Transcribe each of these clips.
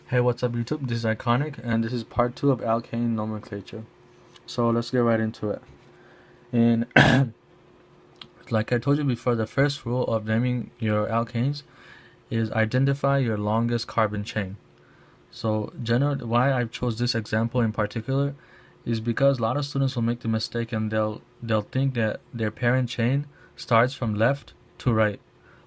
Hey, what's up YouTube? This is Iconic and this is part 2 of Alkane nomenclature. So let's get right into it. And like I told you before, the first rule of naming your alkanes is identify your longest carbon chain. So why I chose this example in particular is because a lot of students will make the mistake and they'll think that their parent chain starts from left to right,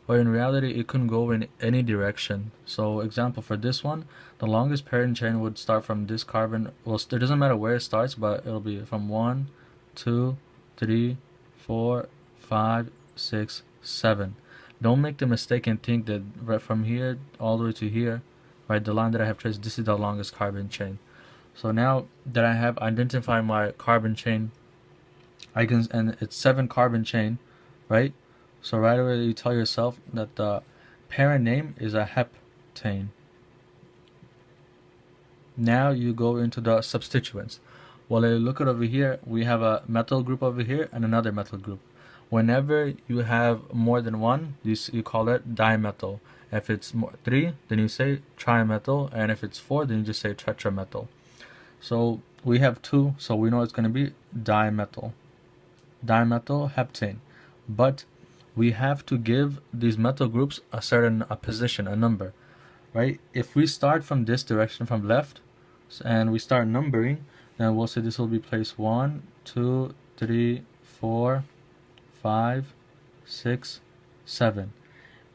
or in reality it can go in any direction. So example for this one, the longest parent chain would start from this carbon. Well, it doesn't matter where it starts, but it'll be from 1, 2, 3, 4, 5, 6, 7. Don't make the mistake and think that right from here all the way to here, right, the line that I have traced, this is the longest carbon chain. So now that I have identified my carbon chain, and it's 7 carbon chain, right? So right away you tell yourself that the parent name is a heptane. Now you go into the substituents. Well, you look at over here, we have a methyl group over here and another methyl group. Whenever you have more than one, you call it dimethyl. If it's 3, then you say trimethyl, and if it's 4, then you just say tetramethyl. So we have 2, so we know it's going to be dimethyl heptane. But we have to give these methyl groups a position, a number, right? If we start from this direction, from left, and we start numbering, then we'll say this will be place 1, 2, 3, 4, 5, 6, 7.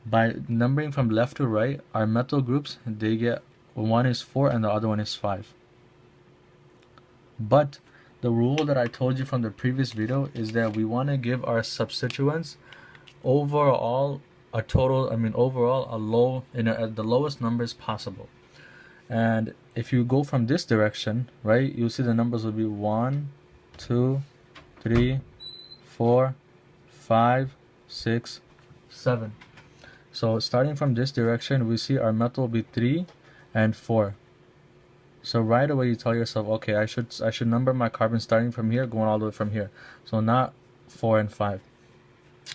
By numbering from left to right, our methyl groups, they get, one is 4 and the other one is 5. But the rule that I told you from the previous video is that we want to give our substituents overall at the lowest numbers possible. And if you go from this direction, right, you'll see the numbers will be 1, 2, 3, 4, 5, 6, 7. So starting from this direction, we see our methyl will be 3 and 4. So right away you tell yourself, okay, I should number my carbon starting from here, going all the way from here. So not 4 and 5.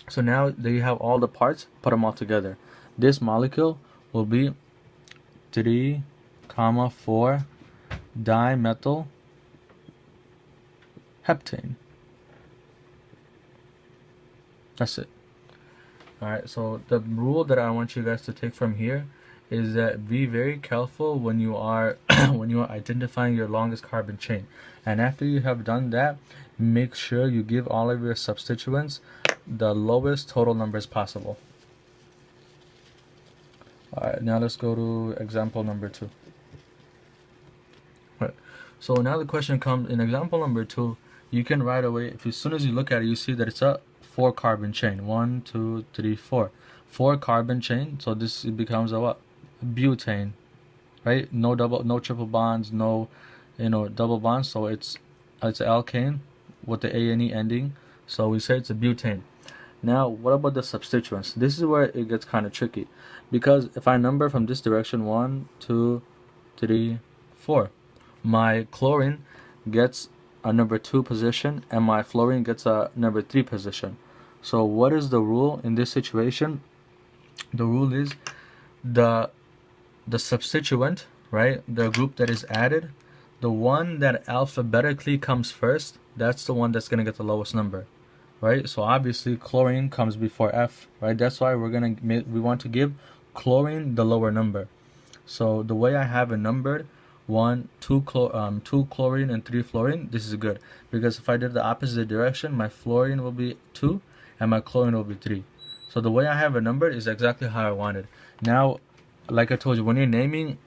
So now that you have all the parts, put them all together. This molecule will be 3, 4 dimethyl heptane. That's it. Alright, so the rule that I want you guys to take from here is that be very careful when you are identifying your longest carbon chain. And after you have done that, make sure you give all of your substituents the lowest total numbers possible. Alright, now let's go to example number 2. Right. So now the question comes, in example number 2, you can right away, as soon as you look at it, you see that it's a 4 carbon chain. 1, 2, 3, 4. 4 carbon chain, so this becomes a what? Butane, right? No triple bonds, no double bonds, so it's alkane with the A and E ending, so we say it's a butane. Now what about the substituents? This is where it gets kind of tricky, because if I number from this direction, 1, 2, 3, 4, my chlorine gets a number 2 position and my fluorine gets a number 3 position. So what is the rule in this situation? The rule is the substituent, right, the group that is added, the one that alphabetically comes first, that's the one that's going to get the lowest number, right? So obviously chlorine comes before F, right? That's why we want to give chlorine the lower number. So the way I have it numbered, 2 chlorine and 3 fluorine, this is good, because if I did the opposite direction, my fluorine will be 2 and my chlorine will be 3. So the way I have it numbered is exactly how I wanted. Now, like I told you, when you're naming,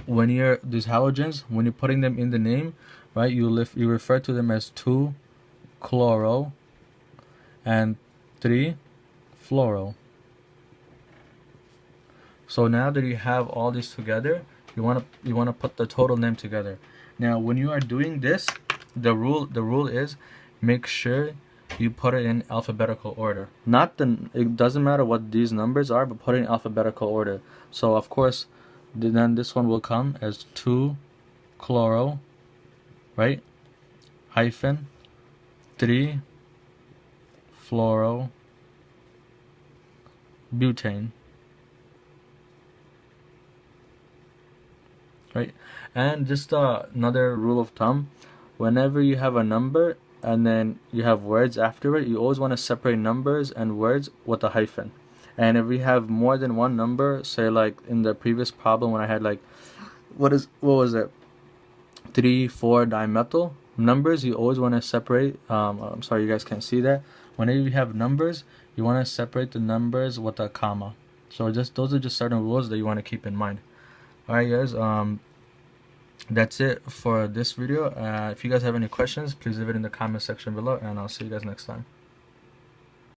these halogens, when you're putting them in the name, right, you refer to them as 2 chloro and 3 fluoro. So now that you have all this together, you want to put the total name together. Now when you are doing this, the rule is make sure you put it in alphabetical order. It doesn't matter what these numbers are, but put it in alphabetical order. So of course, then this one will come as 2 chloro, right, hyphen 3 fluoro butane, right? And just another rule of thumb, whenever you have a number and then you have words after it, you always want to separate numbers and words with a hyphen. And if we have more than one number, say like in the previous problem when I had like what was it, 3,4 dimethyl numbers, you always want to separate. I'm sorry, you guys can't see that. Whenever you have numbers, you want to separate the numbers with a comma. So just those are just certain rules that you want to keep in mind. All right, guys. That's it for this video. If you guys have any questions, please leave it in the comment section below, and I'll see you guys next time.